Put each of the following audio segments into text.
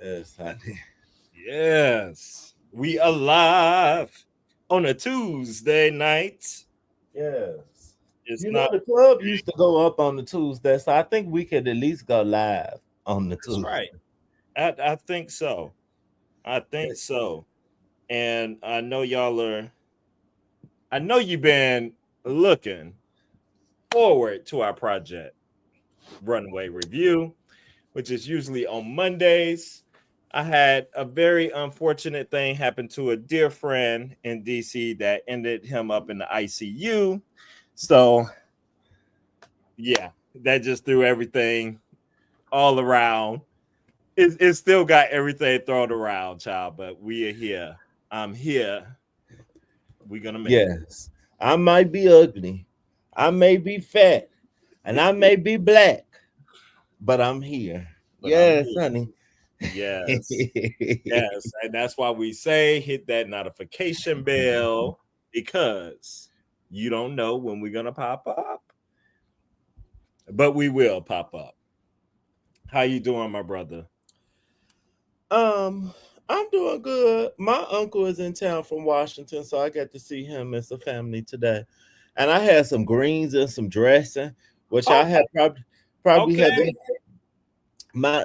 Yes, honey. Yes, we alive on a Tuesday night. Yes. It's You know, not. the club used to go up on the Tuesday, so I think we could at least go live on the That's Tuesday. right. I think so. I think so. And I know y'all are. I know you've been looking forward to our project Runway review, which is usually on Mondays. I had a very unfortunate thing happen to a dear friend in DC that ended him up in the ICU. So, yeah, that just threw everything all around. It still got everything thrown around, child, but we are here. I'm here. We're going to make Yes. I might be ugly. I may be fat. And I may be black. But I'm here. but I'm Yes, here. honey. Yes. Yes. And that's why we say hit that notification bell because you don't know when we're going to pop up, but we will pop up. How you doing, my brother? um, I'm doing good. My uncle is in town from Washington, so I got to see him as a family today. And I had some greens and some dressing, which I Okay. had probably have. Okay.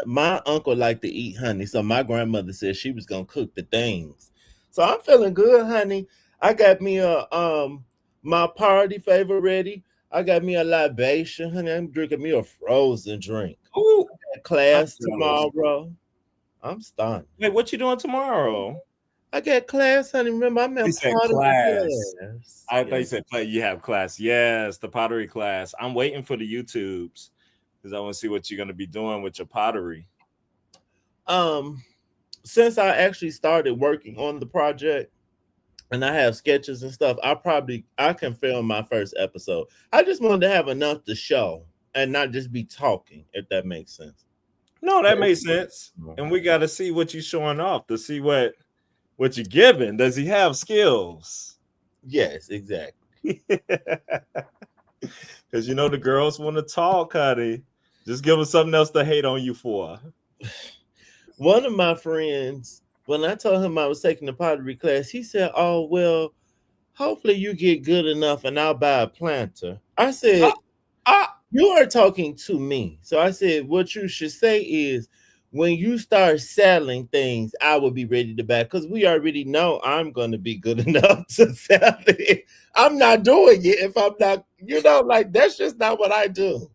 My uncle liked to eat honey, so my grandmother said she was gonna cook the things. So I'm feeling good, honey. I got me a my party favor ready. I got me a libation, honey. I'm drinking me a frozen drink. Ooh, Got I'm class jealous. tomorrow. I'm stunned. Wait, what you doing tomorrow? I got class, honey. Remember, I'm You in said pottery class. class. I thought Yeah. you said play. You have class. Yes, the pottery class. I'm waiting for the YouTubes because I want to see what you're going to be doing with your pottery. Um, since I actually started working on the project, and I have sketches and stuff, I can film my first episode. I just wanted to have enough to show and not just be talking, if that makes sense. No, that makes sense. And we got to see what you're showing off to see what you're giving. Does he have skills? Yes, exactly. Because you know the girls want to talk, honey. Just give them something else to hate on you for. One of my friends, when I told him I was taking the pottery class, he said, "Oh well, hopefully you get good enough, and I'll buy a planter." I Ah, said, ah. "You are talking to me." So I said, "What you should say is, when you start selling things, I will be ready to buy because we already know I'm going to be good enough to sell it. I'm not doing it if I'm not, like that's just not what I do."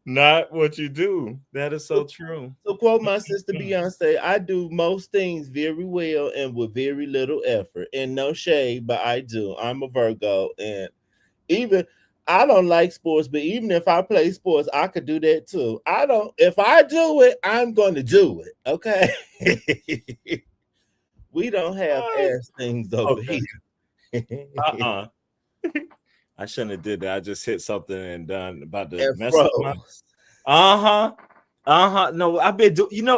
Not what you do. That is so So, true. so quote my sister Beyonce, I do most things very well and with very little effort. And no shade, but I do. I'm a Virgo, and even I don't like sports, but even if I play sports, I could do that too. I don't. If I do it, I'm going to do it. Okay. We don't have ass things over Okay. here. Uh-uh. I shouldn't have did that. I just hit something and done about to And mess up my. froze. Uh-huh. Uh-huh. No, I've been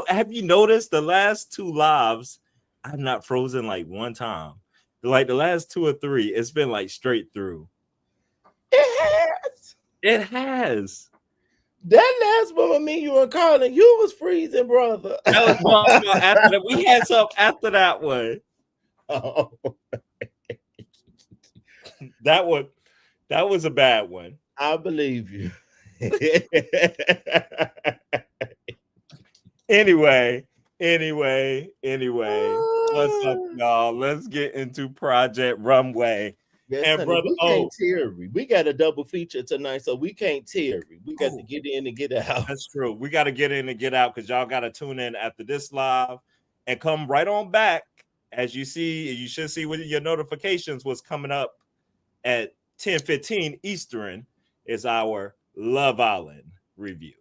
have you noticed the last two lives I've not frozen like one time. Like the last two or three, it's been like straight through. It has. It has. That last one with me, you were calling, you was freezing, brother. That was no after that. We had some after that one. Oh, That one, that was a bad one. I believe you. Anyway. What's up, y'all? Let's get into Project Runway. Yes, And honey, brother, we can't tarry. We got a double feature tonight, so we can't tarry. We got to oh, get in and get out. that's true. We got to get in and get out because y'all got to tune in after this live and come right on back. As you see, you should see with your notifications what's coming up at 10:15 Eastern is our Love Island review.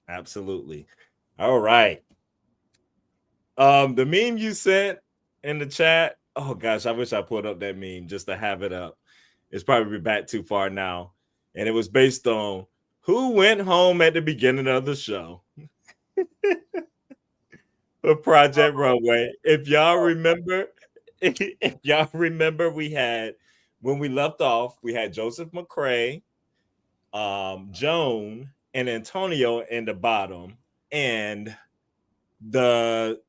Absolutely. All right. The meme you sent in the chat. Oh gosh, I wish I pulled up that meme just to have it up. It's probably back too far now. And it was based on who went home at the beginning of the show for Project Runway. If y'all remember, if y'all remember, we had when we left off, we had Joseph McCrae, Joan, and Antonio in the bottom, and the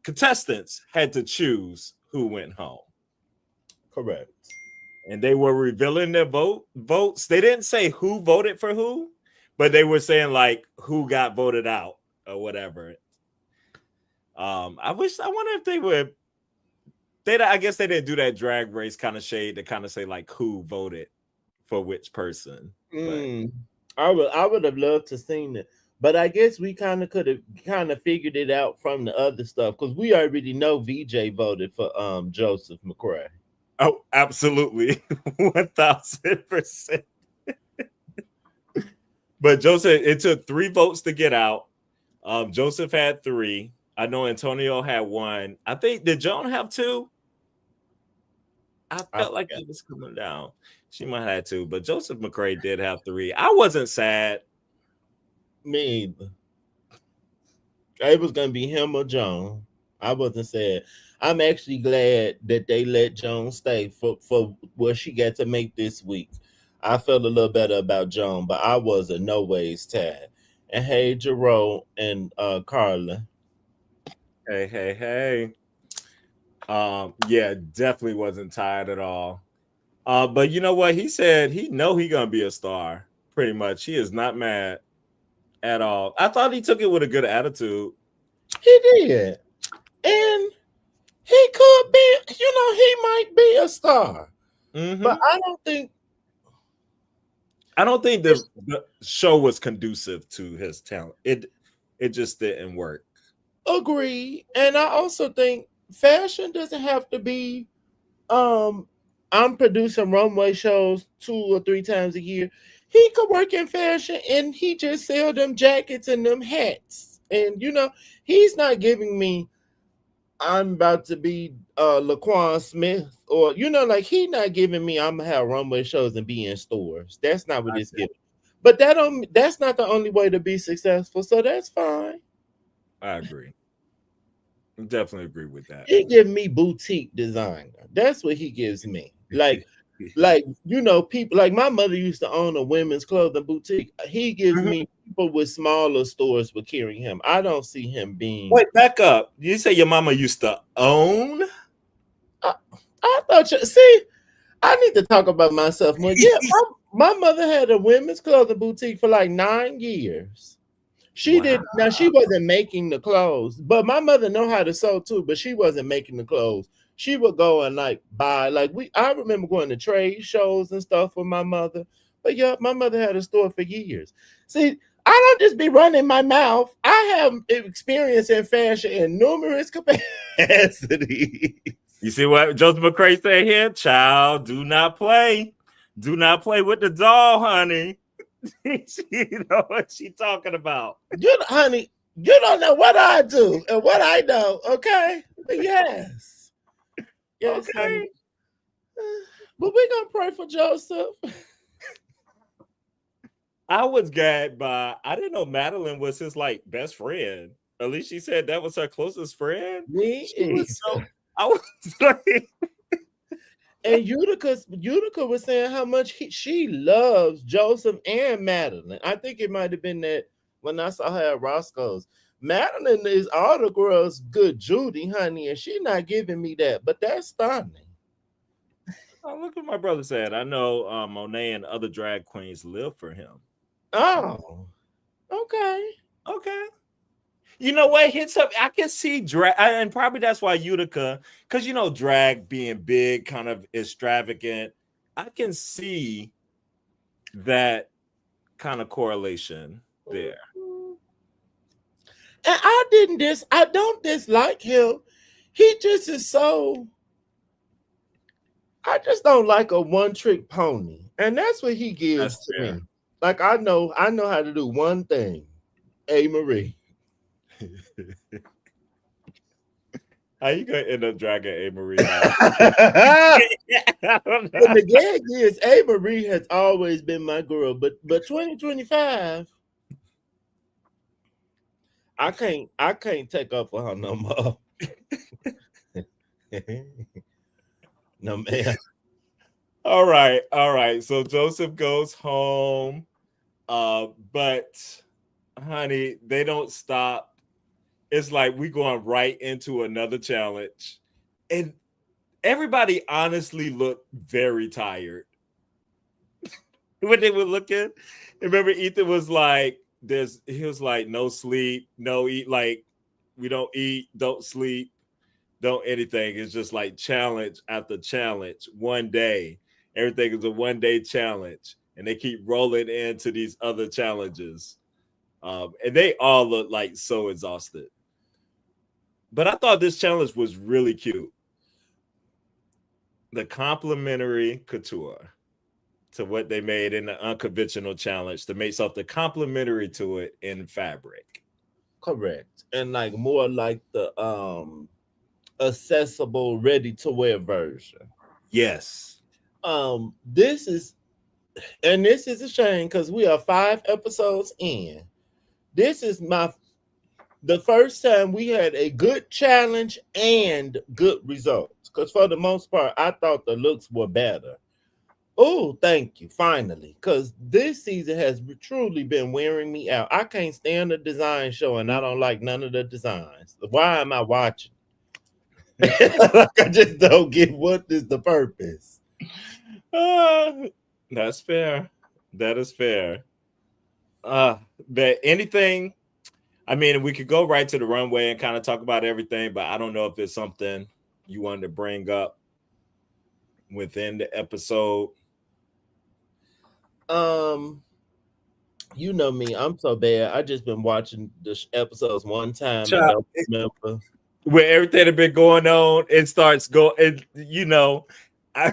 contestants had to choose who went home. Correct. And they were revealing their votes. They didn't say who voted for who, but they were saying like who got voted out or whatever. I wonder if they would. I guess they didn't do that drag race kind of shade to kind of say like who voted for which person. But I would have loved to seen it, but I guess we kind of could have kind of figured it out from the other stuff because we already know VJ voted for Joseph McCray. oh, absolutely, 1000%. But Joseph, it took 3 votes to get out. Joseph had 3. I know Antonio had 1. I think did Joan have 2? I felt like it was coming down. She might have had 2, but Joseph McCray did have 3. I wasn't sad. Me either. It was gonna be him or Joan. I wasn't sad. I'm actually glad that they let Joan stay for what she got to make this week. I felt a little better about Joan, but I was in no ways tired. And hey, Jerome and Carla. Hey. Yeah, definitely wasn't tired at all. But you know what? He said he gonna be a star. Pretty much. He is not mad at all. I thought he took it with a good attitude. He did. And he could be, he might be a star. Mm-hmm. But I don't think the show was conducive to his talent. It just didn't work. Agree. And I also think fashion doesn't have to be I'm producing runway shows 2 or 3 times a year. He could work in fashion and he just sell them jackets and them hats. And he's not giving me I'm about to be Laquan Smith or like he not giving me I'm gonna have runway shows and be in stores. That's not what it's giving. But that's not the only way to be successful. So that's fine. I agree. Definitely agree with that. He gives me boutique designer. That's what he gives me. Like people like my mother used to own a women's clothing boutique. He gives me people with smaller stores with carrying him. I don't see him being. Wait, back up. You say your mama used to own? I thought see, I need to talk about myself more. Yeah, my mother had a women's clothing boutique for like 9 years. She did. Now she wasn't making the clothes, but my mother know how to sew too. But she wasn't making the clothes. She would go and like buy. I remember going to trade shows and stuff with my mother. But yeah, my mother had a store for years. See, I don't just be running my mouth. I have experience in fashion in numerous capacities. You see what Joseph McCray said here? Child, do not play. Do not play with the doll, honey. You know what she talking about. Honey, you don't know what I do and what I know, okay? Yes. Yes, okay. Honey. But we're going to pray for Joseph. I was gagged by, I didn't know Meline was his like best friend. At least she said that was her closest friend. I was like... And Utica was saying how much she loves Joseph and Meline. I think it might have been that when I saw her at Roscoe's. Meline is all the girls good Judy, honey, and she not giving me that, but that's stunning. Oh, look what my brother said. I know Monet and other drag queens live for him. Oh, okay. You know what? Hits up. I can see drag, and probably that's why Utica, because drag being big, kind of extravagant. I can see that kind of correlation there. And I don't dislike him. He just is so. I just don't like a one-trick pony, and that's what he gives to me. Like I know how to do one thing. A Marie. How you gonna end up dragging A Marie? But the gag is A Marie has always been my girl, but 2025, I can't take up for her no more. No man. All right. So Joseph goes home. But honey, they don't stop. It's like we going right into another challenge. And everybody honestly looked very tired when they were looking. Remember, Ethan was like, he was like, no sleep, no eat, like, we don't eat, don't sleep, don't anything. It's just like challenge after challenge, one day. Everything is a 1 day challenge. And they keep rolling into these other challenges. And they all look like so exhausted. But I thought this challenge was really cute. The complimentary couture to what they made in the unconventional challenge to make something complementary to it in fabric. Correct. And like more like the accessible, ready to wear version. Yes. This is and this is a shame because we are 5 episodes in. This is the first time we had a good challenge and good results. Because for the most part, I thought the looks were better. Oh, thank you. Finally. Because this season has truly been wearing me out. I can't stand the design show and I don't like none of the designs. Why am I watching? Like, I just don't get what is the purpose. Uh, that's fair. That is fair. But anything, I mean, we could go right to the runway and kind of talk about everything, but I don't know if it's something you wanted to bring up within the episode. Um, you know me, I'm so bad. I just been watching the episodes one time and Child, don't remember. where everything had been going on, it starts going, I,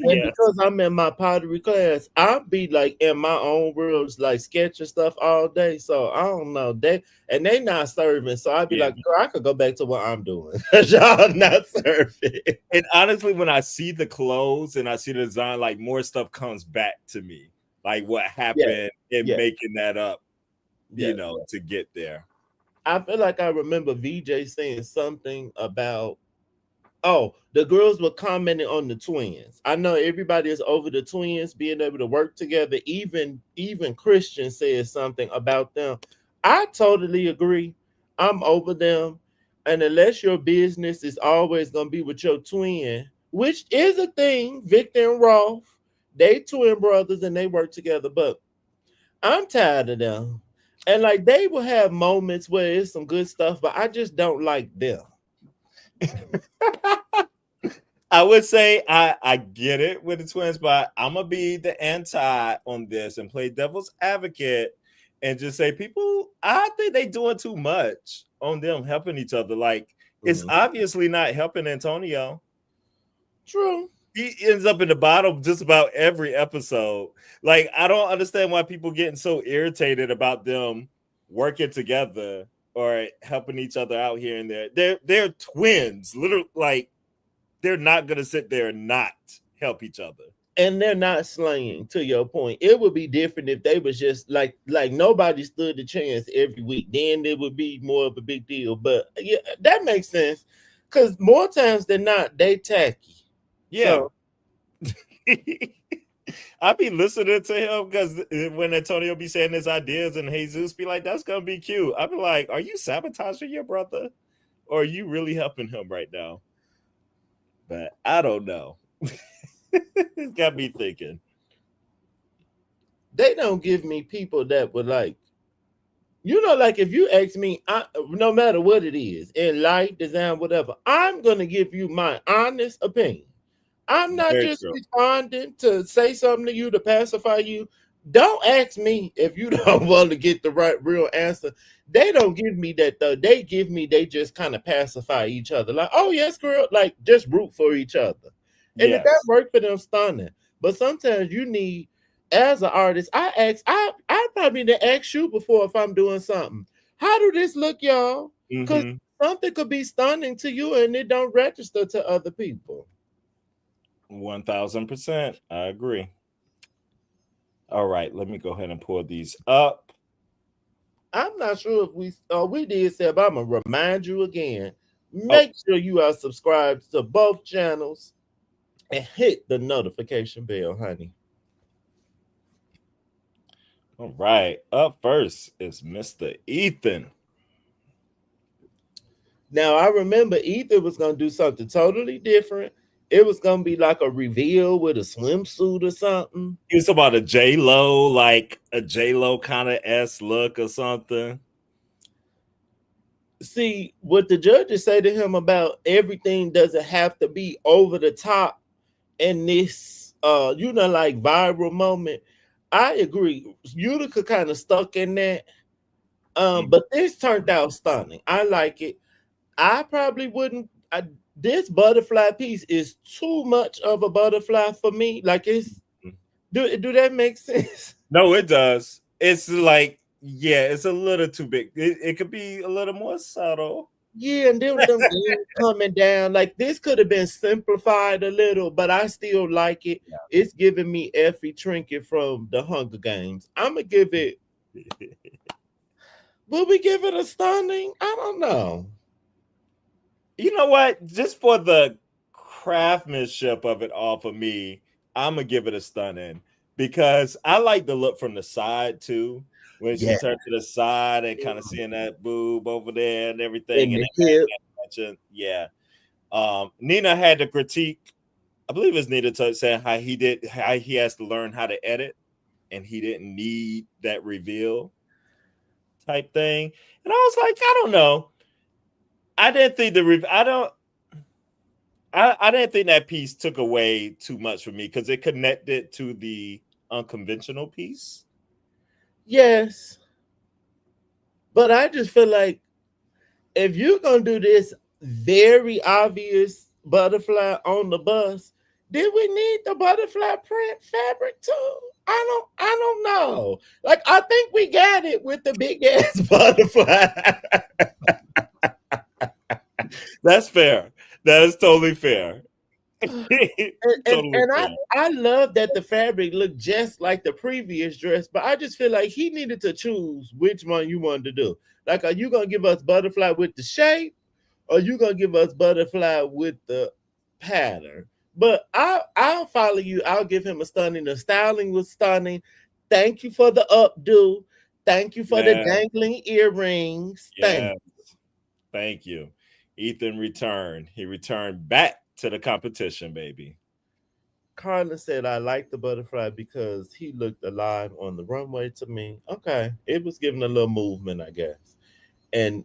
And yes, because I'm in my pottery class, I'll be like in my own worlds, like sketching stuff all day. So I don't know. They not serving. So I'd be yeah. like, girl, I could go back to what I'm doing. Y'all not serving. And honestly, when I see the clothes and I see the design, like more stuff comes back to me, like what Yeah, happened in yeah, making that up, yeah. to get there. I feel like I remember VJ saying something about, oh, the girls were commenting on the twins. I know everybody is over the twins being able to work together. Even Christian says something about them. I totally agree. I'm over them. And unless your business is always gonna be with your twin, which is a thing, Victor and Rolf, they twin brothers and they work together, but I'm tired of them. And like they will have moments where it's some good stuff, but I just don't like them. I would say I get it with the twins, but I'm gonna be the anti on this and play devil's advocate and just say people, I think they doing too much on them helping each other. Like it's Mhm. obviously not helping Antonio. True. He ends up in the bottom just about every episode. Like I don't understand why people getting so irritated about them working together or helping each other out here and there. They're twins, literally. Like they're not gonna sit there and not help each other. And they're not slaying, to your point. It would be different if they was just like nobody stood the chance every week. Then it would be more of a big deal. But yeah, that makes sense. Cause more times than not, they tacky. Yeah. So I be listening to him because when Antonio be saying his ideas and Jesus be like, that's gonna be cute. I be like, are you sabotaging your brother? Or are you really helping him right now? But I don't know. It's got me thinking. they don't give me people that would like, like if you ask me, no matter what it is in life, design, whatever, I'm gonna give you my honest opinion. I'm not Very just true. responding to say something to you to pacify you. Don't ask me if you don't want to get the right real answer. They don't give me that though. They just kind of pacify each other. Like, oh yes, girl, like just root for each other. And if that Yes. worked for them, stunning. But sometimes you need, as an artist, I probably need to ask you before if I'm doing something. How do this look, y'all? Because Mm-hmm. something could be stunning to you and it don't register to other people. 1000%. I agree. All right, let me go ahead and pull these up. I'm not sure if we did say, but I'm gonna remind you again. Oh, Make sure you are subscribed to both channels and hit the notification bell, honey. All right. Up first is Mr. Ethan. Now I remember Ethan was gonna do something totally different. It was gonna be like a reveal with a swimsuit or something. He was about a J Lo, like a J Lo kind of S look or something. See what the judges say to him about everything doesn't have to be over the top in this like viral moment. I agree. Utica kind of stuck in that. But this turned out stunning. I like it. I probably wouldn't. This butterfly piece is too much of a butterfly for me. Like it's do that make sense? No, it does. It's like, yeah, it's a little too big. It could be a little more subtle. Yeah, and then them ends coming down. Like this could have been simplified a little, but I still like it. It's giving me Effie Trinket from the Hunger Games. I'm gonna give it. Will we give it a stunning? I don't know. You know what? Just for the craftsmanship of it all for me, I'm gonna give it a stunning because I like the look from the side too. When she Yeah, turned to the side and kind of seeing that boob over there and everything, in and the hip. yeah. Nina had to critique. I believe it's Nina saying how he has to learn how to edit, and he didn't need that reveal type thing. And I was like, I don't know. I didn't think I didn't think that piece took away too much for me because it connected to the unconventional piece. Yes, but I just feel like if you're gonna do this very obvious butterfly on the bus, did we need the butterfly print fabric too? I don't know. Like I think we got it with the big ass butterfly. That's fair. That is totally fair. Totally And fair. I love that the fabric looked just like the previous dress, but I just feel like he needed to choose which one you wanted to do. Like, are you gonna give us butterfly with the shape, or you gonna give us butterfly with the pattern? But I'll follow you. I'll give him a stunning. The styling was stunning. Thank you for the updo. Thank you for the Yeah, dangling earrings. yeah. Thank you. Ethan returned. He returned back to the competition, baby. Carla said, I like the butterfly because he looked alive on the runway to me. Okay. It was giving a little movement, I guess. And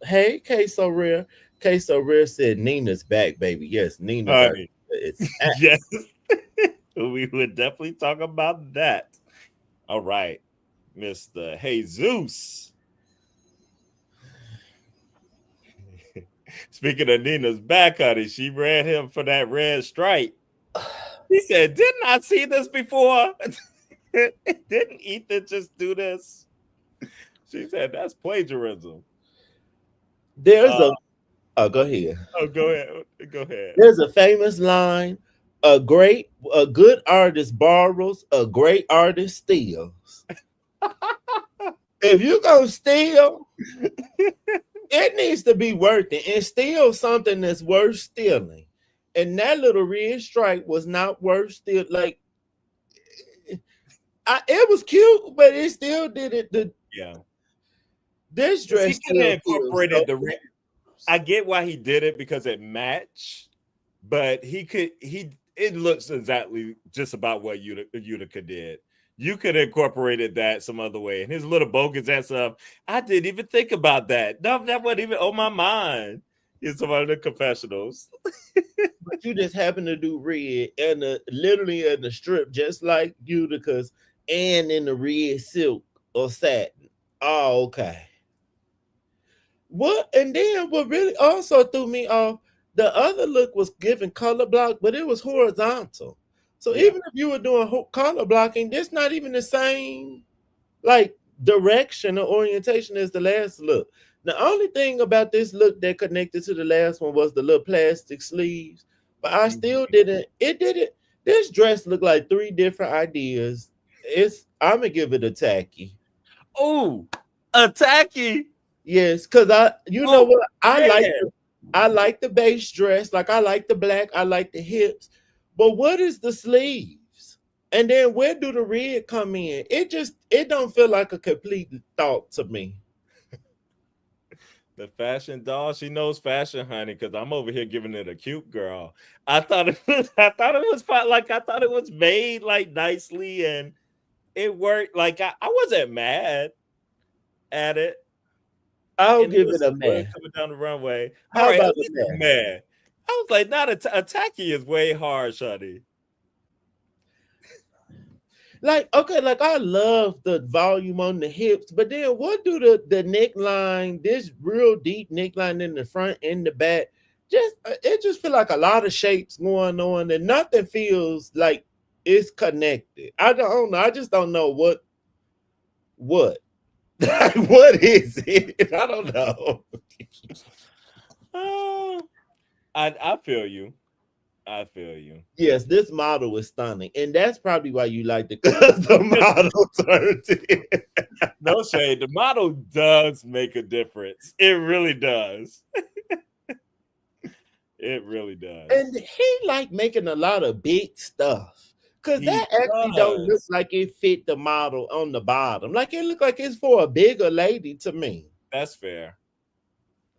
hey, Queso Rare. Queso Rare said Nina's back, baby. Yes, Nina Garcia Honey. is back. Yes. We would definitely talk about that. All right. Mr. Jesus. Speaking of Nina's back, honey, she ran him for that red stripe. He said, didn't I see this before? Didn't Ethan just do this? She said, that's plagiarism. There's Uh, a go ahead. oh, go ahead. Go ahead. There's a famous line. A good artist borrows, a great artist steals. If you're gonna steal, it needs to be worth it and steal something that's worth stealing. And that little red stripe was not worth steal. Like it was cute, but it still did it. Yeah. This He dress could have still feels incorporated so. the red. I get why he did it because it matched, but it looks exactly just about what Utica did. You could have incorporated that some other way. And his little bogus ass stuff, I didn't even think about that. No, that wasn't even on my mind. He's some of the confessionals. But you just happen to do red and literally in the strip, just like Utica's, and in the red silk or satin. Oh, okay. What and then what really also threw me off, the other look was giving color block, but it was horizontal. So Yeah. even if you were doing color blocking, this not even the same like direction or orientation as the last look. The only thing about this look that connected to the last one was the little plastic sleeves, but I still didn't. It didn't. This dress looked like three different ideas. I'm gonna give it a tacky. Oh, attacky. Yes, because you know Oh, what, man. I like the base dress, like I like the black, I like the hips, but what is the sleeves? And then where do the red come in? It don't feel like a complete thought to me. The fashion doll, she knows fashion, honey. Because I'm over here giving it a cute girl. I thought it was, I thought it was made like nicely, and it worked. Like I wasn't mad at it, I'll and it give it was a good man. coming down the runway. All How right, at about a least a man? man. I was like, not attacky is way harsh, honey. Like, okay, like I love the volume on the hips, but then what do the neckline, this real deep neckline in the front and the back, just it just feel like a lot of shapes going on and nothing feels like it's connected. I don't know. I just don't know what what is it? I don't know. Oh, I feel you. I feel you. Yes, this model is stunning, and that's probably why you like it because the model turned it. No shade. The model does make a difference. It really does. It really does. And he like making a lot of big stuff. Cause He that actually don't look does. like it fit the model on the bottom. Like it look like it's for a bigger lady to me. That's fair.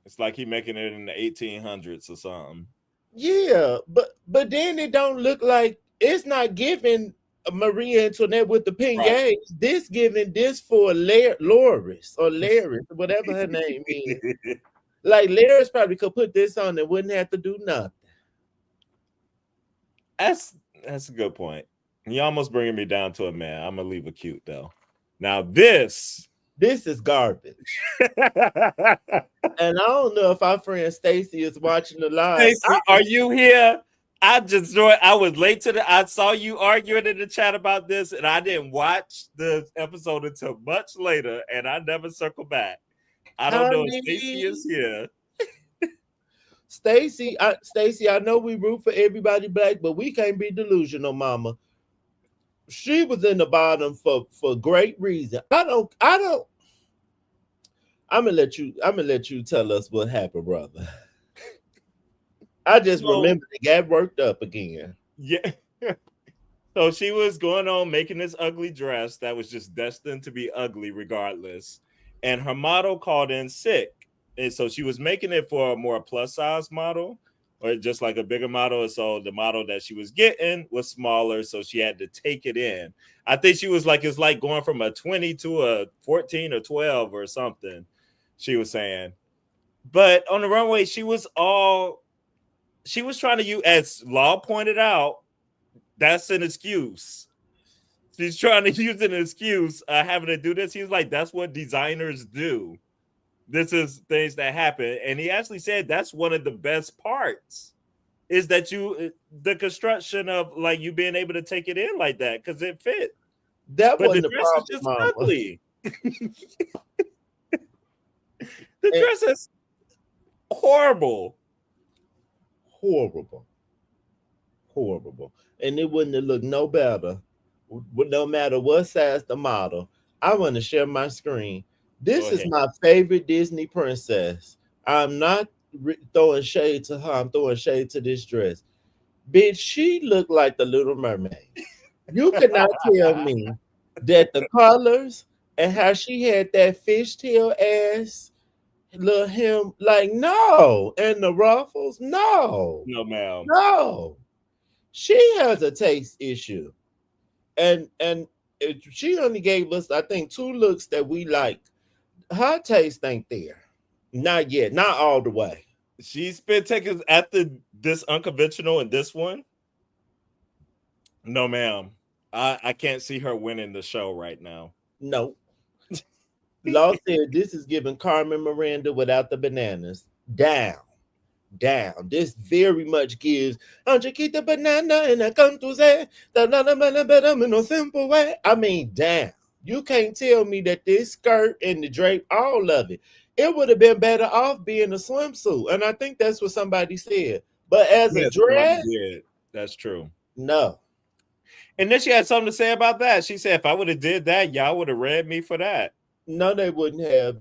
It's like he making it in the 1800s or something. Yeah, but then it don't look like it's not giving Maria Antoinette with the Right. peignets. This giving this for Loris or Laris, whatever her name is. Like Laris probably could put this on and wouldn't have to do nothing. That's a good point. You almost bringing me down to a man. I'm gonna leave a cute though. Now this. This is garbage. And I don't know if our friend Stacy is watching the live. Stacey, are you here? I just joined. I was late to the. I saw you arguing in the chat about this, and I didn't watch the episode until much later, and I never circled back. I don't know if Stacey Honey, is here. Stacy, I know we root for everybody black, but we can't be delusional, mama. She was in the bottom for great reason. I don't I'm gonna let you tell us what happened, brother. I just So remember it got worked up again. yeah. So she was going on making this ugly dress that was just destined to be ugly regardless. And her model called in sick. And so she was making it for a more plus size model or just like a bigger model. And so the model that she was getting was smaller. So she had to take it in. I think she was like, it's like going from a 20 to a 14 or 12 or something, she was saying. But on the runway, she was trying to use, as Law pointed out, that's an excuse. She's trying to use an excuse having to do this. He's like, that's what designers do. This is things that happen. And he actually said that's one of the best parts is that the construction of like you being able to take it in like that because it fit. That But the wasn't the dress is problem, just mama. ugly. The And dress is horrible. horrible. Horrible. And it wouldn't have looked no better, no matter what size the model. I want to share my screen. Go This is ahead. my favorite Disney princess. I'm not throwing shade to her. I'm throwing shade to this dress. Bitch, she looked like the Little Mermaid. You cannot tell me that the colors and how she had that fishtail ass little hem, like no, and the ruffles, no, No, ma'am. no. She has a taste issue, and she only gave us, I think, two looks that we like. Her taste ain't there, not yet, not all the way. She's been taken at this unconventional and this one. No, ma'am. I can't see her winning the show right now. No, Law said this is giving Carmen Miranda without the bananas. Down, down. This very much gives Auntie Chiquita banana and I come to say that in a simple way. I mean, damn. You can't tell me that this skirt and the drape, all of it, it would have been better off being a swimsuit. And I think that's what somebody said. But as a Yes, somebody dress, did. That's true. no. And then she had something to say about that. She said, if I would have did that, y'all would have read me for that. No, they wouldn't have.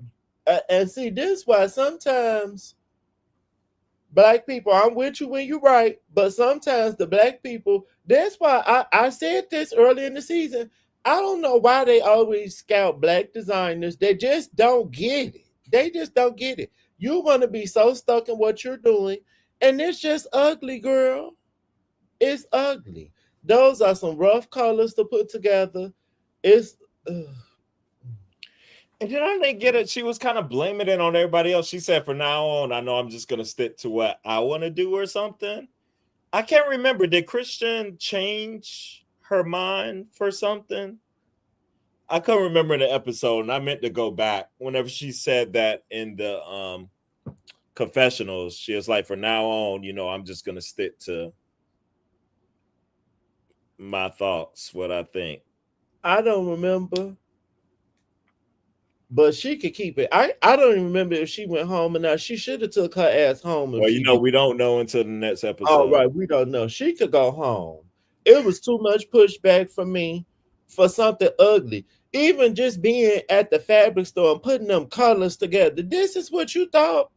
And see, this is why sometimes Black people, I'm with you when you're right, but sometimes the black people, that's why I said this early in the season. I don't know why they always scout black designers. They just don't get it. They just don't get it. You want to be so stuck in what you're doing, and it's just ugly, girl. It's ugly. Those are some rough colors to put together. It's ugh. And then I didn't get it. She was kind of blaming it on everybody else. She said, "From now on, I know I'm just gonna stick to what I want to do or something." I can't remember. Did Christian change her mind for something? I couldn't remember the episode, and I meant to go back. Whenever she said that in the confessionals, she was like, "From now on, I'm just gonna stick to my thoughts, what I think." I don't remember, but she could keep it. I don't even remember if she went home or not. She should have took her ass home if Well, she did. we don't know until the next Oh episode. right, we don't know. She could go home. It was too much pushback for me for something ugly. Even just being at the fabric store and putting them colors together. This is what you thought.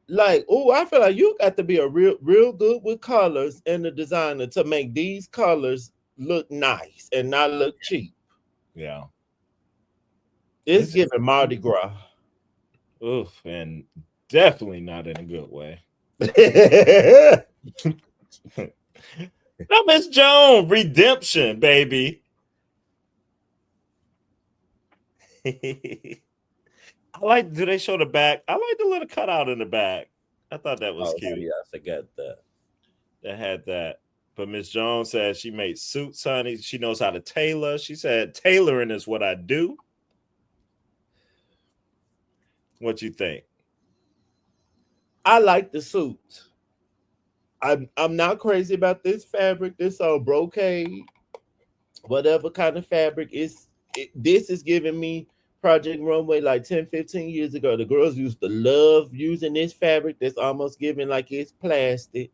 Like, oh, I feel like you got to be a real good with colors and the designer to make these colors look nice and not look cheap. Yeah, It's it's just giving Mardi Gras. oof, and definitely not in a good way. No, Miss Joan, redemption, baby. I like. Do they show the back? I like the little cutout in the back. I thought that was Oh, cute. see, I forgot that. That had that. But Miss Jones said she made suits, honey. She knows how to tailor. She said tailoring is what I do. What you think? I like the suit. I'm not crazy about this fabric. This old brocade, whatever kind of fabric is. This is giving me Project Runway like 10, 15 years ago. The girls used to love using this fabric that's almost giving like it's plastic.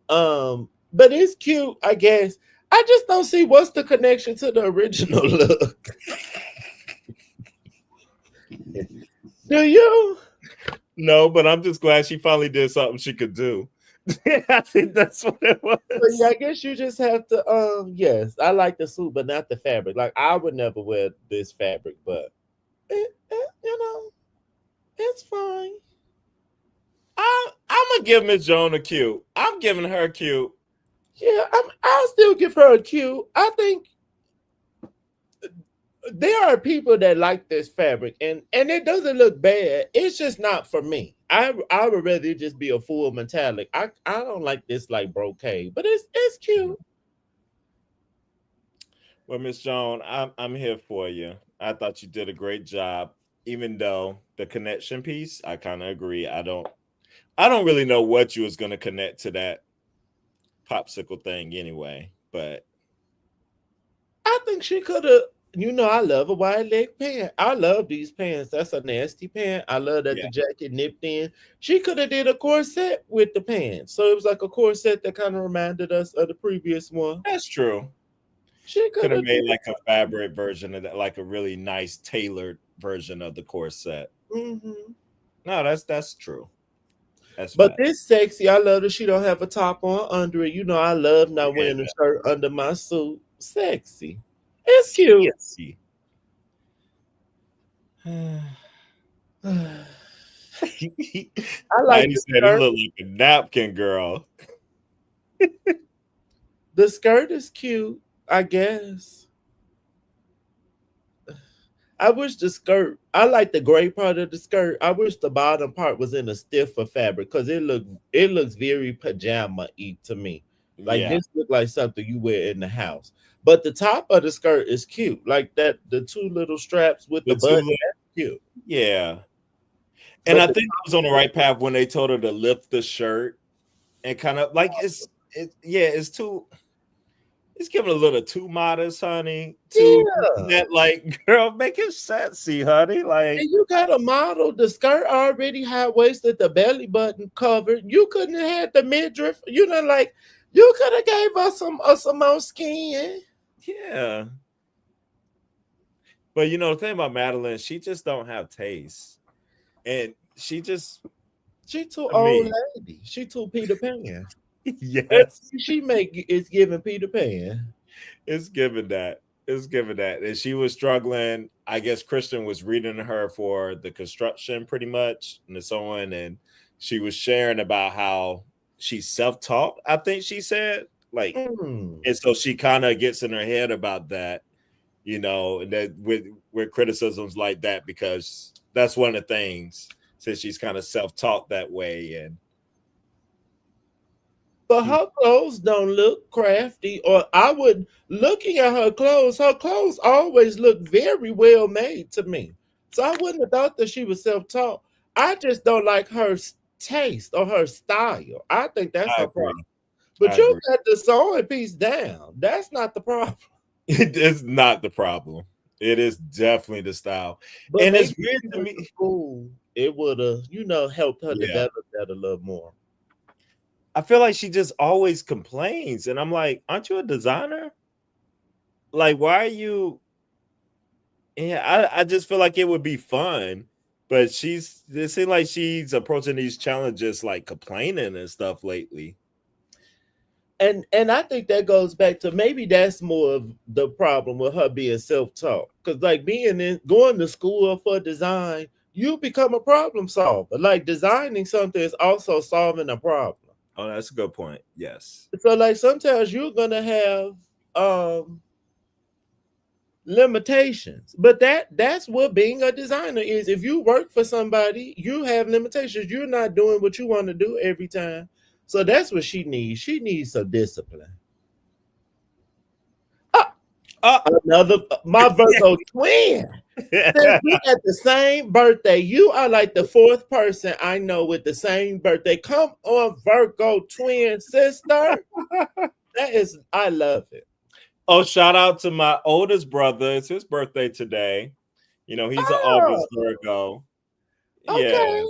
But it's cute, I guess. I just don't see what's the connection to the original look. Do you? No, but I'm just glad she finally did something she could do. I think that's what it But was. yeah, I guess you just have to yes, I like the suit, but not the fabric. Like I would never wear this fabric, but you know, it's fine. I'm gonna give Miss Joan a cute. I'm giving her a cute. Yeah, I'll still give her a Q. I think there are people that like this fabric, and it doesn't look bad. It's just not for me. I would rather just be a full metallic. I don't like this like brocade, but it's cute. Well, Miss Joan, I'm here for you. I thought you did a great job. Even though the connection piece, I kind of agree. I don't really know what you was gonna connect to that popsicle thing anyway. But I think she could have. You know, I love a wide leg pant. I love these pants. That's a nasty pant. I love that yeah, the jacket nipped in. She could have did a corset with the pants, so it was like a corset that kind of reminded us of the previous one. that's true. She Could could have have made did. like a fabric version of that, like a really nice tailored version of the corset. Hmm. No, that's true. That's But fact. this sexy. I love that she don't have a top on under it. You know, I love not wearing a Yeah. shirt under my suit. Sexy. It's cute. Sexy. I like Heidi the said it skirt. looked like a napkin, girl. The skirt is cute, I guess. I wish the skirt. I like the gray part of the skirt. I wish the bottom part was in a stiffer fabric because it looks very pajama y to me. Like Yeah. this look like something you wear in the house. But the top of the skirt is cute. Like that, the two little straps with the The two button. little, That's cute. yeah. And But I the think I was on the right path when they told her to lift the shirt and kind of like it's too it's giving a little too modest, honey. Too yeah, that like girl, make it sexy, honey. Like, and you got a model. The skirt already high waisted, the belly button covered. You couldn't have had the midriff. You know, like you could have gave us some more skin. yeah. But the thing about Madeline, she just don't have taste. And She too to old me. lady. She too Peter Pan. Yes, Everything she make is giving Peter Pan. it's given that. It's given that. And she was struggling. I guess Christian was reading her for the construction pretty much and so on. And she was sharing about how she's self-taught, I think she said. Like, Mm. and so she kind of gets in her head about that, and that with criticisms like that, because that's one of the things, since she's kind of self-taught that way. And But her clothes don't look crafty, or I would looking at her clothes always look very well made to me. So I wouldn't have thought that she was self-taught. I just don't like her taste or her style. I think that's I her problem. agree. But I you agree. got the sewing piece down. That's not the problem. It is not the problem. It is definitely the style. But And maybe it's if weird she to went to me. school, it would have, helped her Yeah. develop that a little more. I feel like she just always complains. And I'm like, aren't you a designer? Like, why are you? Yeah, I just feel like it would be fun. But it seems like she's approaching these challenges like complaining and stuff lately. And I think that goes back to maybe that's more of the problem with her being self-taught. Because like going to school for design, you become a problem solver. Like designing something is also solving a problem. Oh, that's a good point. Yes. So like sometimes you're gonna have um limitations. But that's what being a designer is. If you work for somebody, you have limitations. You're not doing what you want to do every time. So that's what she needs. She needs some discipline. Ah, Oh. another my Virgo twin. Since we got the same birthday, you are like the fourth person I know with the same birthday. Come on, Virgo twin sister. I love it. Oh, shout out to my oldest brother. It's his birthday today. He's an Oh, August Virgo. Yeah. okay.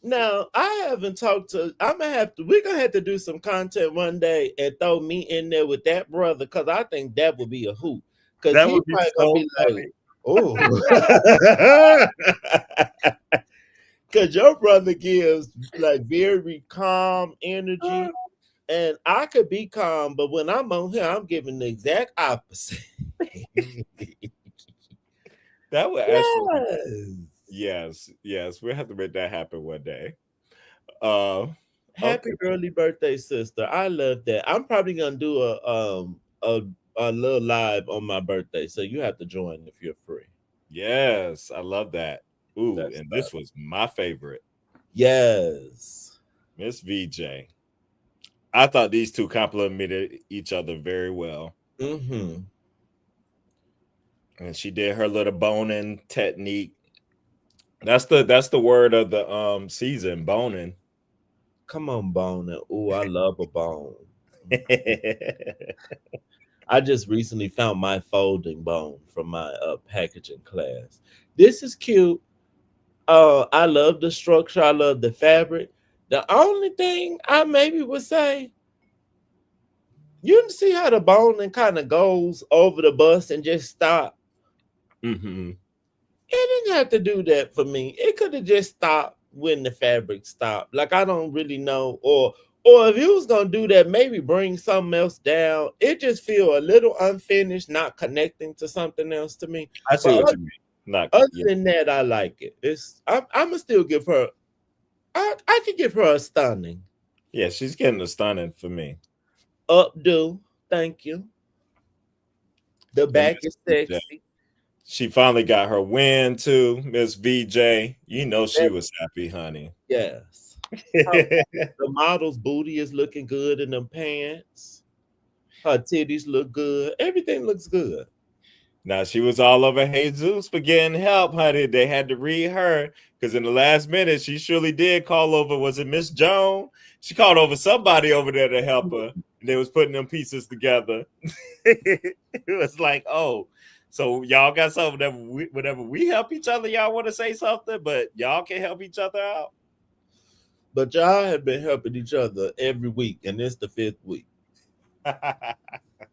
Now I haven't talked to. I'm gonna have to. We're gonna have to do some content one day and throw me in there with that brother because I think that would be a hoot. Because That he would be probably gonna so be like, funny. "Oh," because your brother gives like very calm energy, and I could be calm, but when I'm on here, I'm giving the exact opposite. That would actually be. Yes. Yes, yes. We'll have to make that happen one day. Uh Happy okay. early birthday, sister. I love that. I'm probably gonna do a little live on my birthday, so you have to join if you're free. Yes, I love that. Ooh, That's and that. this was my favorite, Yes. Miss VJ. I thought these two complemented each other very well. Mm-hmm. And she did her little boning technique. That's the word of the season, boning. Come on, bone. Oh, I love a bone. I just recently found my folding bone from my packaging class. This is cute. I love the structure. I love the fabric. The only thing I maybe would say, you see how the bone kind of goes over the bus and just stop. Hmm. It didn't have to do that for me. It could have just stopped when the fabric stopped. Like I don't really know, or if you was gonna do that, maybe bring something else down. It just feel a little unfinished, not connecting to something else to me. I see But what you mean. Not other yeah. than that, I like it. I'm gonna still give her. I could give her a stunning Yeah, she's getting a stunning for me. updo. Thank you. The And back Miss is VJ. sexy. She finally got her win too, Miss VJ. You know she That- was happy, honey. yes. The model's booty is looking good in them pants. Her titties look good. Everything looks good. Now she was all over Jesus for getting help, honey. They had to read her because in the last minute she surely did call over. Was it Miss Joan? She called over somebody over there to help her, and they was putting them pieces together. It was like, oh, so y'all got something that whenever we help each other, y'all want to say something, but y'all can help each other out. But y'all have been helping each other every week, and it's the fifth week. I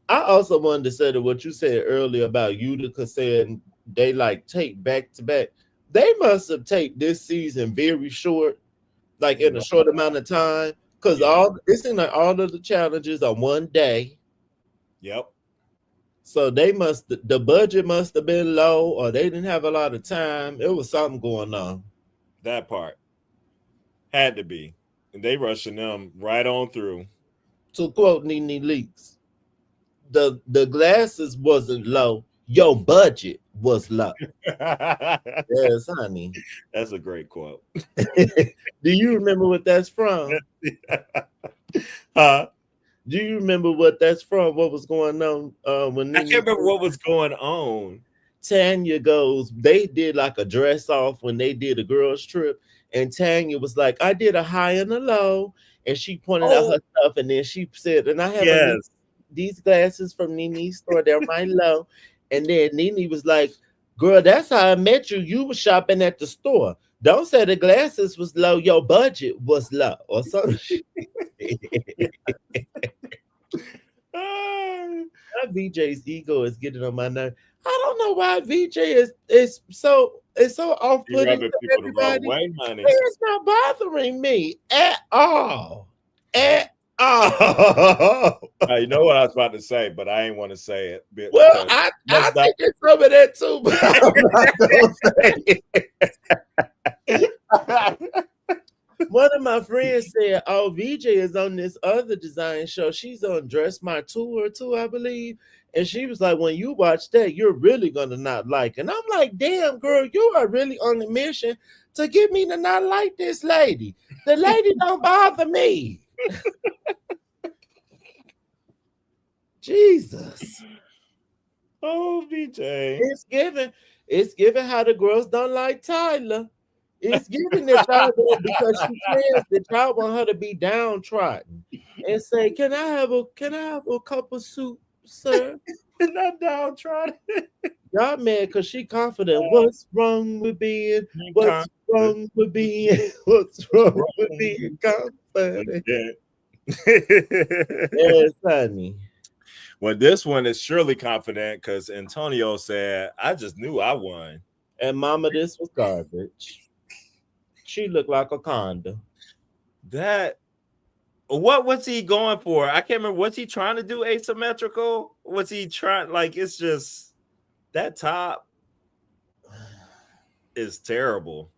also wanted to say that what you said earlier about Utica saying they like tape back to back. They must have taped this season very short like in a short amount of time. Because Yeah. it seems like all of the challenges are one day. Yep. So the budget must have been low, or they didn't have a lot of time. It was something going on. That part had to be, and they rushing them right on through. To quote Nene Leaks, the glasses wasn't low. Your budget was low. Yes, honey. That's a great quote. Do you remember what that's from? Huh? Do you remember what that's from? What was going on when I Nene can't remember what was going on. Tanya goes, they did like a dress off when they did a girls trip, and Tanya was like, I did a high and a low, and she pointed out Oh, her stuff, and then she said, and I have on yes. these glasses from Nene's store, they're my low, and then Nene was like, girl, that's how I met you. You were shopping at the store. Don't say the glasses was low, your budget was low, or something. My VJ's ego is getting on my nerve. I don't know why VJ is so off You putting rubbing to people the wrong everybody. way, honey. It's not bothering me at all. At all. You know what I was about to say, but I ain't want to say it. Well, Because I think it's some of that too, but I'm not gonna say it. One of my friends said, "Oh, VJ is on this other design show. She's on Dress My Tour too, I believe." And she was like, "When you watch that, you're really gonna not like." It. And I'm like, "Damn, girl, you are really on a mission to get me to not like this lady. The lady don't bother me." Jesus. Oh, VJ. It's given how the girls don't like Tyler. It's giving that y'all there because she says that y'all want her to be downtrodden and say, can I have a cup of soup, sir? Not downtrodden. Y'all mad because she confident. What's wrong with being? What's wrong with being? What's wrong with being confident? Yes, honey. Well, this one is surely confident because Antonio said, I just knew I won. And mama, this was garbage. She looked like a condom. What was he going for? I can't remember. Was he trying to do asymmetrical? Was he trying, like, it's just that top is terrible.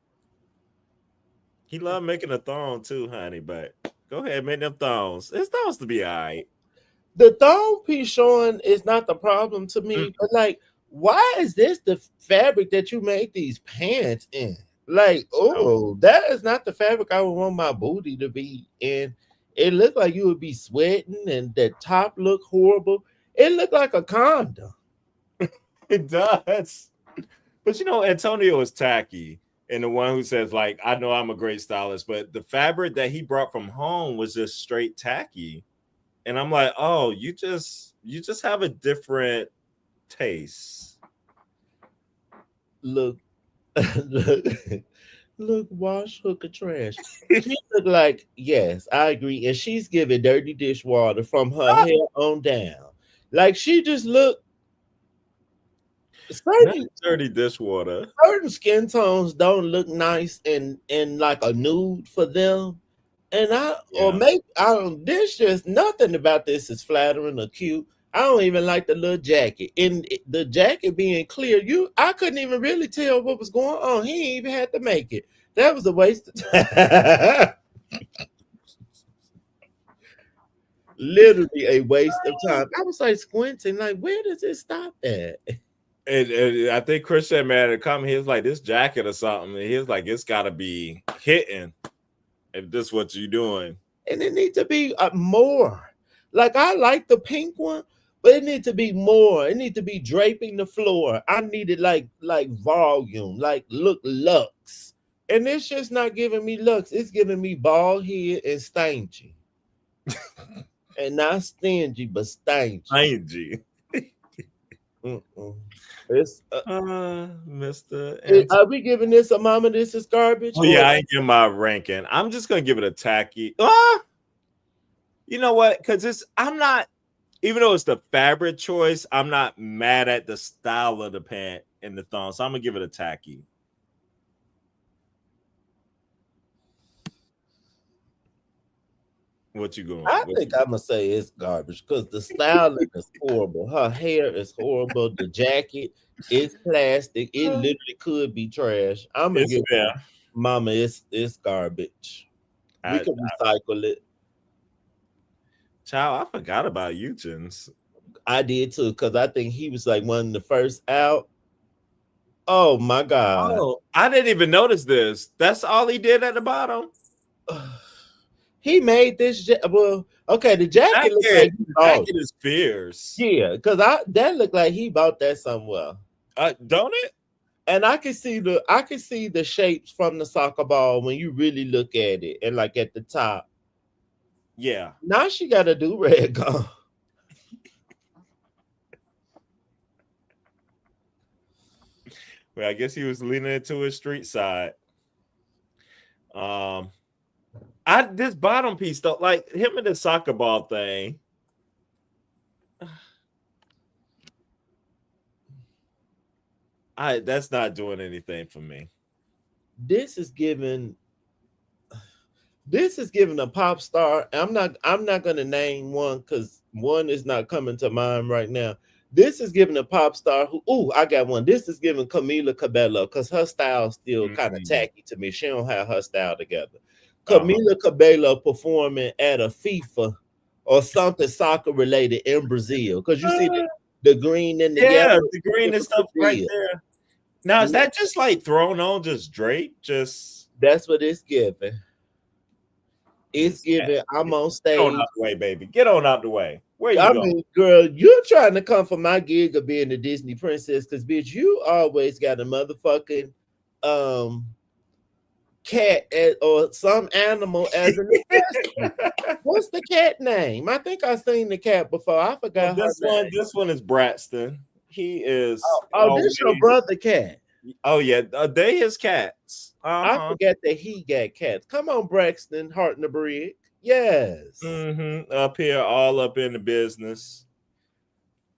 He loved making a thong too, honey, but go ahead, make them thongs. It's thongs to be all right. The thong piece showing is not the problem to me, but like, why is this the fabric that you make these pants in? Like, oh, that is not the fabric I would want my booty to be in. It looked like you would be sweating, and the top looked horrible. It looked like a condom. It does. But you know, Antonio is tacky. And the one who says, like, I know I'm a great stylist, but the fabric that he brought from home was just straight tacky. And I'm like, oh, you just have a different taste. Look, look, look, wash, hook, of trash. She looked like, yes, I agree. And she's giving dirty dishwater from her hair on down. Like, she just looked Not dirty dishwater. certain skin tones don't look nice in like a nude for them. And there's just nothing about this is flattering or cute. I don't even like the little jacket. And the jacket being clear, I couldn't even really tell what was going on. He ain't even had to make it. That was a waste of time. Literally a waste of time. I was like squinting, like, where does it stop at? And I think Christian mad at comment. He was like, this jacket or something. And he was like, it's got to be hitting if this is what you're doing. And it needs to be more. Like, I like the pink one, but it needs to be more. It needs to be draping the floor. I needed like volume, like look lux. And it's just not giving me lux. It's giving me bald head and stingy. And not stingy, but stingy. Stingy. It's Mr. Are we giving this a mama? This is garbage. Oh, yeah, I ain't give my ranking. I'm just gonna give it a tacky. You know what? Because I'm not, even though it's the fabric choice, I'm not mad at the style of the pant and the thong. So I'm gonna give it a tacky. What you going? I think I'm gonna say it's garbage because the styling is horrible. Her hair is horrible. The jacket is plastic. It literally could be trash. I'm gonna It's give fair. Mama. It's garbage. We I, can recycle it. Child, I forgot about Eugens. I did too because I think he was like one of the first out. Oh my god. Oh, I didn't even notice this. That's all he did at the bottom. He made this. Well, okay. The jacket looked like he The bought. jacket is fierce. Yeah, because that looked like he bought that somewhere. Don't it? And I can see the shapes from the soccer ball when you really look at it, and like at the top. Yeah. Now she got a do rag on. Well, I guess he was leaning into his street side. This bottom piece though, like him and the soccer ball thing. That's not doing anything for me. This is giving a pop star. I'm not gonna name one because one is not coming to mind right now. This is giving a pop star who, I got one. This is giving Camila Cabello because her style's still kind of tacky to me. She don't have her style together. Camila Cabello performing at a FIFA or something soccer related in Brazil. Because you see the green and the yellow. The green and stuff right there. Now, is that just like thrown on, just draped? That's what it's giving. It's giving. I'm on stage. Get on out the way, baby. Get on out the way. Where you going? Girl, you're trying to come for my gig of being a Disney princess because, bitch, you always got a motherfucking cat or some animal as an accessory. What's the cat name? I think I've seen the cat before. I forgot this one. This one is Braxton. He is. This your brother cat. Oh yeah, they his cats. I forget that he got cats. Come on, Braxton, Heart in the Brig. Yes. Up here, all up in the business.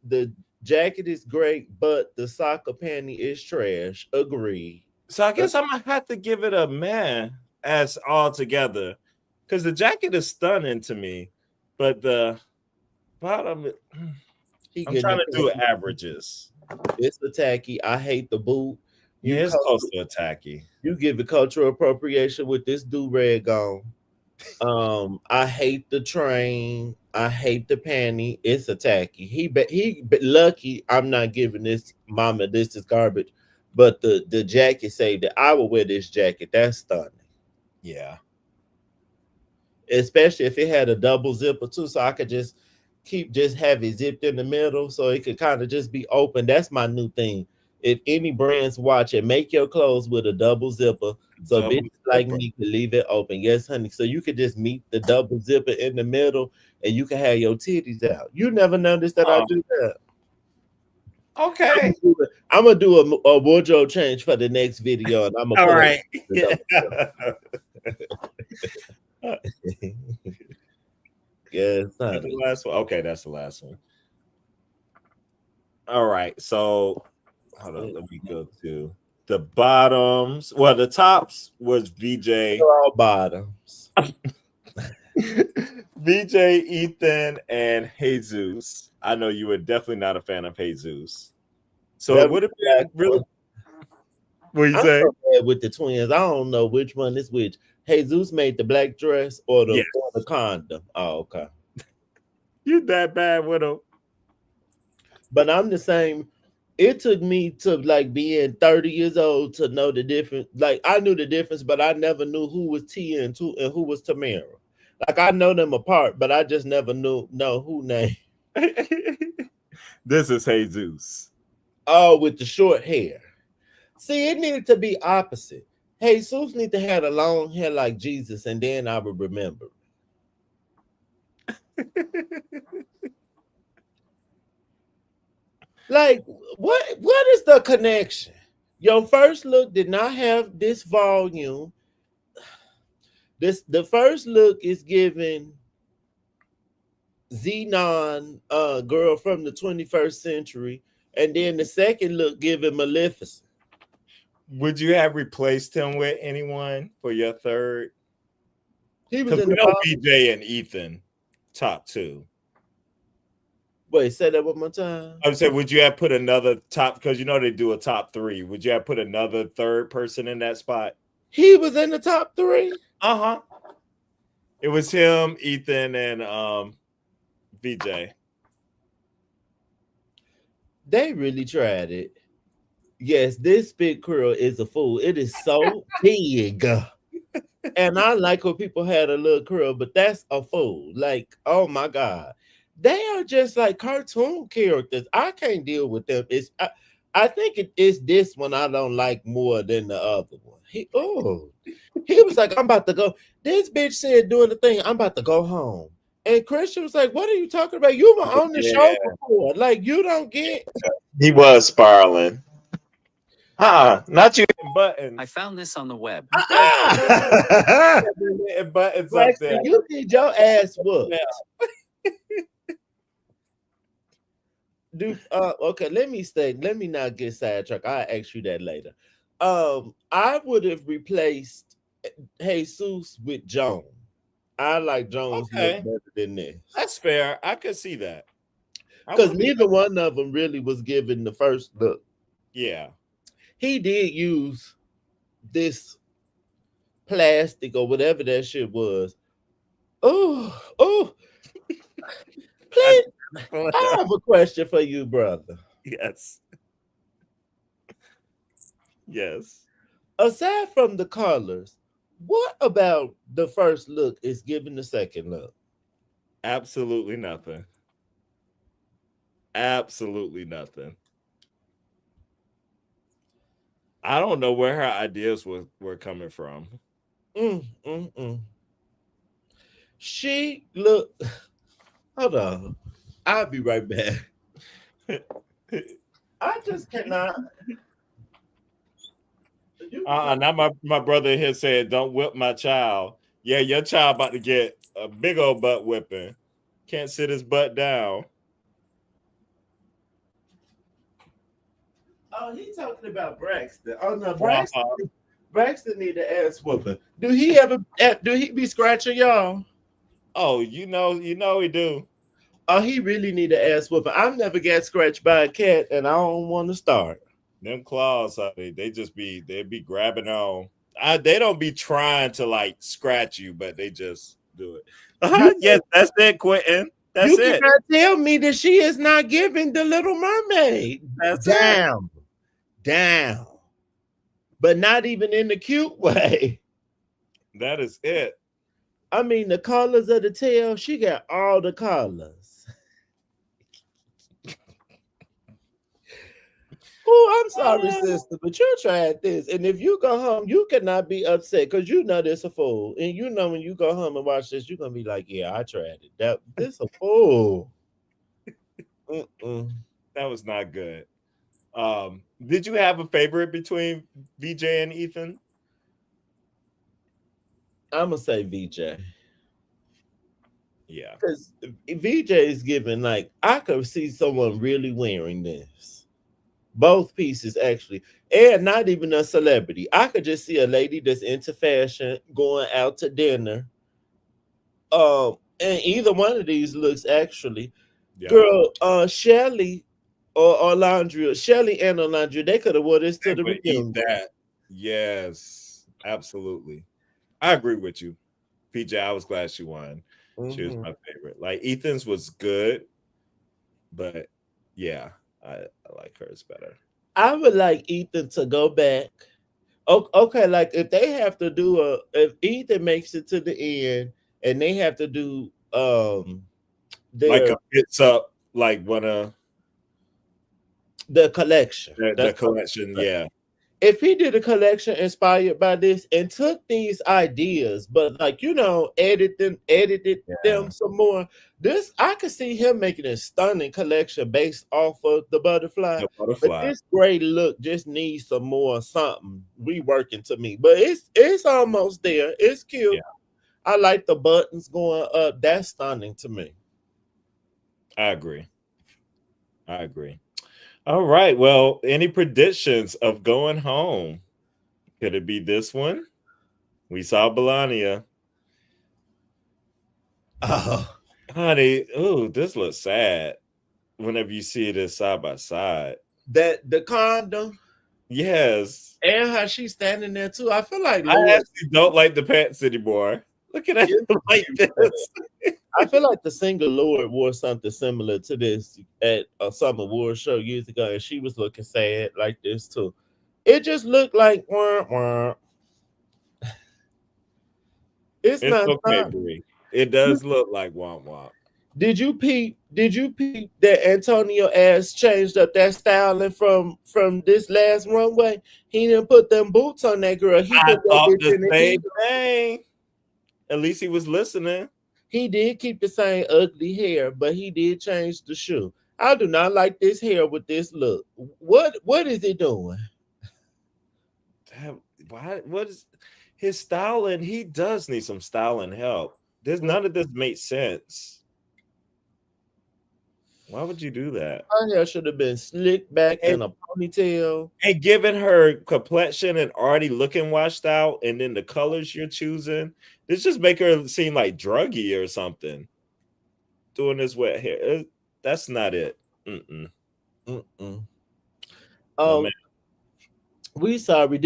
The jacket is great, but the soccer panty is trash. Agreed. So I guess I'm gonna have to give it a man as all together, because the jacket is stunning to me, but the bottom, I'm trying to do averages. It's the tacky. I hate the boot. It's close to a tacky. You give it cultural appropriation with this do-rag on. I hate the train. I hate the panty. It's a tacky. He lucky I'm not giving this mama. This is garbage. But the jacket say that I will wear this jacket. That's stunning. Yeah. Especially if it had a double zipper too, so I could just have it zipped in the middle, so it could kind of just be open. That's my new thing. If any brands watch it, make your clothes with a double zipper, so bitches like me can leave it open. Yes, honey. So you could just meet the double zipper in the middle, and you can have your titties out. You never noticed that I do that. Okay. I'm gonna do a wardrobe change for the next video, and I'm gonna. All right. Yes, that's the last one. Okay, that's the last one. All right, so hold on. Let me go to the bottoms. Well, the tops was VJ. They're all bottoms. VJ, Ethan, and Jesus. I know you were definitely not a fan of Jesus. So it would have been really. What you say? With the twins, I don't know which one is which. Jesus made the black dress or the condom. Oh, okay. You that bad with them. But I'm the same. It took me to like being 30 years old to know the difference. Like I knew the difference, but I never knew who was Tia and who was Tamara. Like I know them apart, but I just never know who name. This is Jesus. Oh, with the short hair. See, it needed to be opposite. Jesus need to have a long hair like Jesus, and then I would remember. Like, what is the connection? Your first look did not have this volume. The first look is giving Xenon, girl from the 21st century, and then the second look giving Maleficent. Would you have replaced him with anyone for your third? He was Because in we the know bottom. VJ and Ethan top two. Wait, say that one more time. I would say, would you have put another top? Because you know they do a top three. Would you have put another third person in that spot? He was in the top three. Uh-huh. It was him, Ethan, and VJ. They really tried it. Yes, this big curl is a fool. It is so big. And I like when people had a little curl, but that's a fool. Like, oh my God. They are just like cartoon characters. I can't deal with them. I think it is this one I don't like more than the other one. He was like, I'm about to go. This bitch said doing the thing, I'm about to go home. And Christian was like, what are you talking about? You were on the show Yeah, before. Like, you don't get. He was spiraling. Not you. buttons. I found this on the web. Ah! Buttons up there. Braxton, you need your ass whooped. Okay, let me not get sidetracked. I'll ask you that later. I would have replaced Jesus with Joan. I like Joan's Okay. look better than this. That's fair. I could see that. Because neither one of them really was given the first look. Yeah. He did use this plastic or whatever that shit was. Oh. Please, I have a question for you, brother. Yes. Yes. Aside from the colors, what about the first look is giving the second look? Absolutely nothing. Absolutely nothing. I don't know where her ideas were coming from. She look. Hold on. I'll be right back. I just cannot. Now my brother here said, "Don't whip my child." Yeah, your child about to get a big old butt whipping. Can't sit his butt down. Oh, he talking about Braxton. Oh no, Braxton need an ass whooping. Do he be scratching y'all? Oh, you know he do. Oh, he really need an ass whooping. I've never got scratched by a cat, and I don't want to start. Them claws, they be grabbing on. They don't be trying to like scratch you, but they just do it. Yes, that's it, Quentin. That's you it. cannot tell me that she is not giving the Little Mermaid. That's Down. But not even in the cute way. That is it. I mean, the colors of the tail, she got all the colors. Oh, I'm sorry, sister, but you tried this. And if you go home, you cannot be upset because you know this a fool. And you know when you go home and watch this, you're gonna be like, yeah, I tried it. This a fool. That was not good. Did you have a favorite between VJ and Ethan? I'm gonna say VJ. Yeah. Because VJ is giving, like, I could see someone really wearing this. Both pieces, actually. And not even a celebrity. I could just see a lady that's into fashion going out to dinner. And either one of these looks, actually. Yeah. Girl, Shelly or Alondria, Shelly and Alondria, they could have wore this to the reunion. That. Yes, absolutely. I agree with you. PJ, I was glad she won. She was my favorite. Like, Ethan's was good, but yeah, I like hers better. I would like Ethan to go back. Okay, like if they have to do if Ethan makes it to the end and they have to do like a fits up, like one of the collection. The collection, yeah. If he did a collection inspired by this and took these ideas, but like, edited them some more, I could see him making a stunning collection based off of the butterfly. But this gray look just needs some more something reworking to me. But it's almost there. It's cute. Yeah. I like the buttons going up. That's stunning to me. I agree. All right. Well, any predictions of going home? Could it be this one? We saw Bologania. Oh, Honey, ooh, this looks sad whenever you see this side by side. that the condom Yes. and how she's standing there too. I feel like I Lord. actually don't like the pants anymore. Look at it like this. I feel like the singer Lord wore something similar to this at a summer award show years ago, and she was looking sad like this too. It just looked like wah, wah. It's It's not okay, time. Bree. It does look like womp womp. Did you peep? Did you peep that Antonio ass changed up that styling from this last runway? He didn't put them boots on that girl. He I put that thought bitch the in the same heel. thing. At least he was listening. He did keep the same ugly hair, but he did change the shoe. I do not like this hair with this look. What is it doing? Damn, why? What is his styling? He does need some styling help. There's none of this makes sense. Why would you do that? Her hair should have been slicked back in And a ponytail. and given her complexion and already looking washed out, and then the colors you're choosing, this just make her seem like druggy or something. Doing this wet hair, that's not it. Mm-mm. Mm-mm. No man. Oh, we sorry.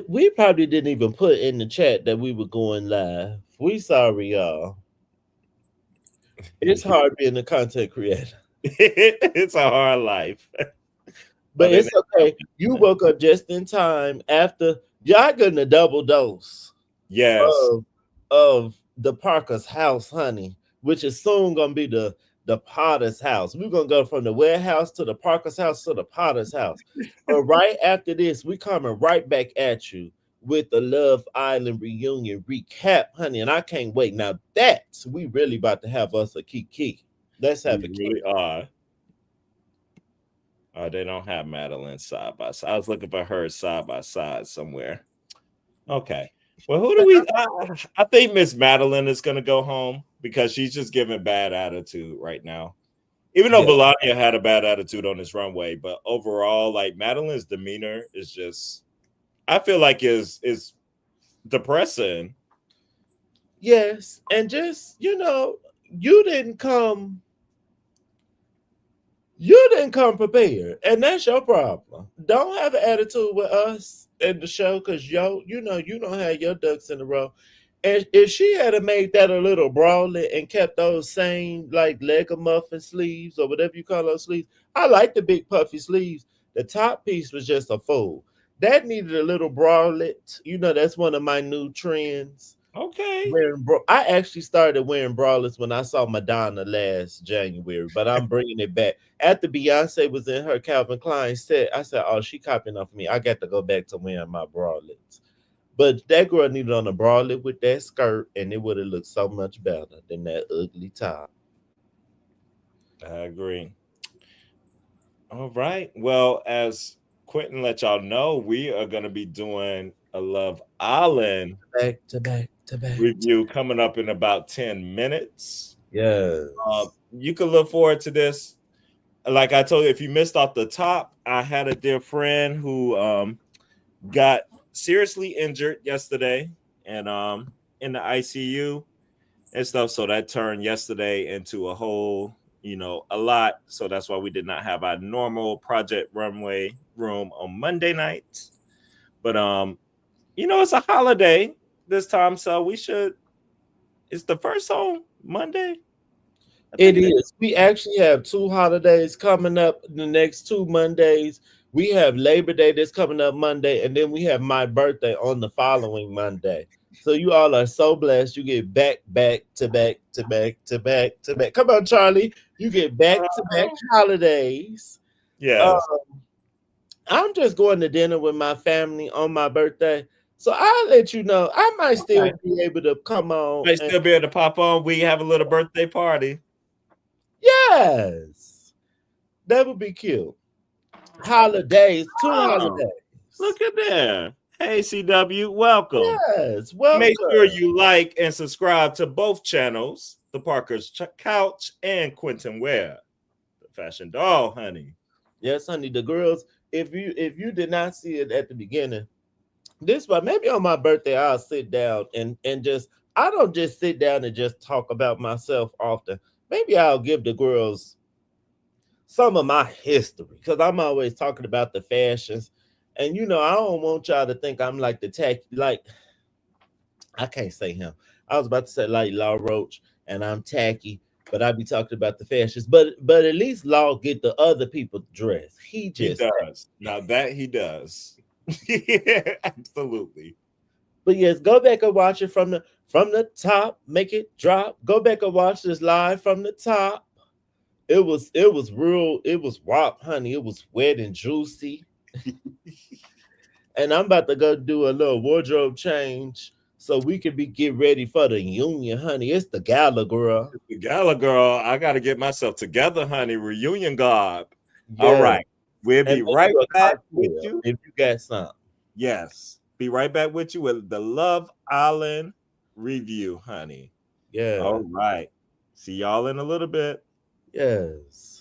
We probably didn't even put in the chat that we were going live. We sorry, y'all. It's hard being a content creator, It's a hard life. but But it's okay. You woke up just in time after y'all getting a double dose yes, of the Parker's house, honey, which is soon gonna be the Potter's house. We're gonna go from the warehouse to the Parker's house to the Potter's house. But right after this, we coming right back at you with the Love Island reunion recap, honey. And I can't wait. Now that's we really about to have us a kiki. Let's have we a kiki. really are. They don't have Madeline side by side. I was looking for her side by side somewhere. Okay. Well, who do we? I think Miss Madeline is going to go home because she's just giving bad attitude right now. Even though Yeah. Bologania had a bad attitude on this runway, but overall, like Madeline's demeanor is just, I feel like is depressing. Yes. And just, you didn't come You didn't come prepared, and that's your problem. Don't have an attitude with us in the show because you don't have your ducks in a row. And if she had have made that a little bralette and kept those same like leg muffin sleeves or whatever you call those sleeves, I like the big puffy sleeves. The top piece was just a fold. That needed a little bralette. That's one of my new trends. Okay. I actually started wearing bralettes when I saw Madonna last January, but I'm bringing it back. After Beyonce was in her Calvin Klein set, I said, "Oh, she copying off me. I got to go back to wearing my bralettes." But that girl needed on a bralette with that skirt, and it would have looked so much better than that ugly top. I agree. All right. Well, as Quentin let y'all know, we are going to be doing a Love Island Back to back to back. review coming up in about 10 minutes. Yes. You can look forward to this. Like I told you, if you missed off the top, I had a dear friend who got seriously injured yesterday and in the ICU and stuff. So that turned yesterday into a whole, a lot. So that's why we did not have our normal Project Runway room on Monday night. But it's a holiday this time, so we should. It's the first on Monday. It is. We actually have two holidays coming up the next 2 Mondays. We have Labor Day that's coming up Monday, and then we have my birthday on the following Monday. So you all are so blessed. You get back to back to back to back to back. Come on, Charlie. You get back to back holidays. Yes. I'm just going to dinner with my family on my birthday. So I'll let you know. I might still be able to come on. Might still be able to pop on. We have a little birthday party. Yes. That would be cute. Holidays, two holidays. Look at that. Hey, CW, welcome. Yes, welcome. Make sure you like and subscribe to both channels, The Parker's Couch and Quentin Ware, the Fashion Doll, honey. Yes, honey. The girls, if you did not see it at the beginning, this one maybe on my birthday I'll sit down and just I don't just sit down and just talk about myself often. Maybe I'll give the girls some of my history because I'm always talking about the fashions. And I don't want y'all to think I'm like the tacky, like I can't say him. I was about to say like Law Roach, and I'm tacky, but I be talking about the fashions. But at least Law get the other people dressed. He He just does. Now that he does. Yeah, absolutely. But yes, go back and watch it from the top. Make it drop. Go back and watch this live from the top. It was real. It was wop, honey. It was wet and juicy. And I'm about to go do a little wardrobe change so we can get ready for the union, honey. It's the gala, girl. The gala girl, I gotta get myself together, honey. Reunion God. All Yeah. right. We'll And be make right you a back with cocktail you. if you got some. Yes. Be right back with you with the Love Island review, honey. Yeah. All right. See y'all in a little bit. Yes.